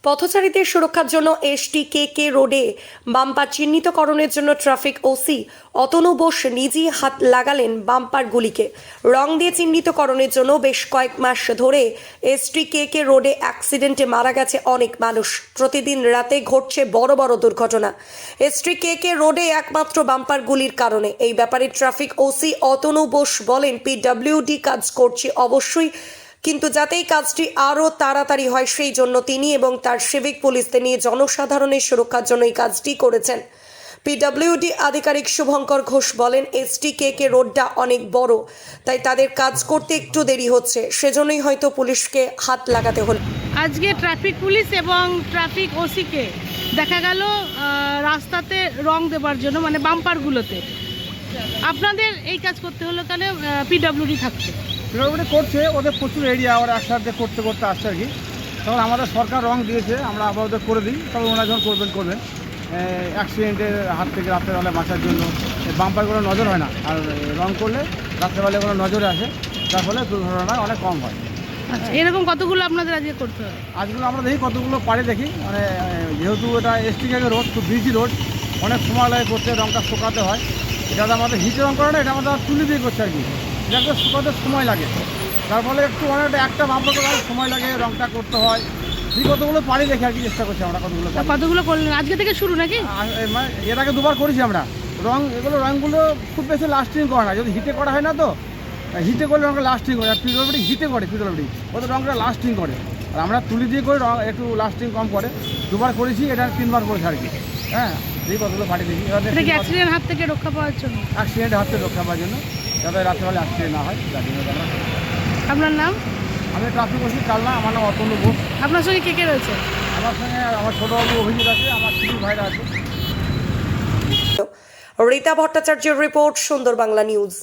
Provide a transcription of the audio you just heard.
পথচারীদের সুরক্ষার জন্য এসটিকেকে রোডে বাম্পার চিহ্নিতকরণের জন্য ট্রাফিক ওসি অতনু বোস নিজেই হাত লাগালেন বাম্পারগুলিকে রং দিয়ে চিহ্নিতকরণের জন্য। বেশ কয়েক মাস ধরে এসটিকেকে রোডে অ্যাক্সিডেন্টে মারা গেছে অনেক মানুষ। প্রতিদিন রাতে ঘটছে বড় বড় দুর্ঘটনা এসটিকেকে রোডে একমাত্র বাম্পারগুলির কারণে। এই ব্যাপারে ট্রাফিক ওসি অতনু বোস বলেন, পিডব্লিউডি কাজ করছে অবশ্যই, কিন্তু যাতে এই কাজটি আরও তাড়াতাড়ি হয় সেই জন্য তিনি এবং তার সিভিক পুলিশদের নিয়ে জনসাধারণের সুরক্ষার জন্য এই কাজটি করেছেন। পিডব্লিউডি আধিকারিক শুভঙ্কর ঘোষ বলেন, এসটিকেকে রোডটা অনেক বড়, তাই তাদের কাজ করতে একটু দেরি হচ্ছে, সেজন্যই হয়তো পুলিশকে হাত লাগাতে হলো। আজকে ট্রাফিক পুলিশ এবং ট্রাফিক ওসিকে দেখা গেল রাস্তাতে রং দেবার জন্য, মানে বাম্পারগুলোতে। আপনাদের এই কাজ করতে হলো কেন? পিডব্লিউডি থাকতে পিডব্লিউডি করছে, ওদের প্রচুর এরিয়া ওরা একসাথে করতে করতে আসছে আর কি। তখন আমাদের সরকার রং দিয়েছে, আমরা আবার ওদের করে দিই। তবে ওনারা যখন করবেন অ্যাক্সিডেন্টের হাত থেকে রাত্রেবেলায় বাঁচার জন্য বাম্পারগুলো নজর হয় না, আর রং করলে রাত্রেবেলায় কোনো নজরে আসে, তার ফলে দুর্ঘটনা অনেক কম হয়। আচ্ছা, এরকম কতগুলো আপনাদের আজকে করতে হবে? আজগুলো আমরা দেখি কতগুলো পারি দেখি, মানে যেহেতু এটা এসটিকেকে রোড, খুব বিজি রোড, অনেক সময় লাগে করতে, রংটা শুকাতে হয়। এটা আমাদের হিটে রং করে না, এটা আমাদের তুলি দিয়ে করছে আর কি। এটাকে শুকাতে সময় লাগে, তার ফলে একটু অনেকটা একটা বাম্পারকে সময় লাগে, রংটা করতে হয়। ঠিক কতগুলো পারি দেখি আর কি, চেষ্টা করছি আমরা কতগুলো করলেন আজকে থেকে শুরু নাকি? মানে এর আগে দুবার করেছি আমরা রং। রঙগুলো খুব বেশি লাস্টিং করে না, যদি হিটে করা হয় না, তো হিটে করলে রঙটা লাস্টিং করে। আর পিডব্লিউডি হিটে করে, পিডব্লিউডি ওদের রঙটা লাস্টিং করে, আর আমরা তুলি দিয়ে করে রং একটু লাস্টিং কম করে। দুবার করেছি, এটা 3বার করেছি আর কি। হ্যাঁ, দেখি কতগুলো পারি দেখি। অ্যাক্সিডেন্ট হাত থেকে রক্ষা পাওয়ার জন্য, অ্যাক্সিডেন্টের হাত থেকে রক্ষা পাওয়ার জন্য, যাতে রাত্রেবেলা অ্যাক্সিডেন্ট না হয়, যার জন্য আমরা। আপনার নাম? আমি ট্রাফিক ওসি কালনা, আমার নাম অতনু ঘোষ। আপনার সঙ্গে কে কে রয়েছে? আমার সঙ্গে আমার ছোটোবাবু অভিজিৎ আছে, আমার ছোটো ভাইরা আছে। রীতা ভট্টাচার্যের রিপোর্ট, সুন্দর বাংলা নিউজ।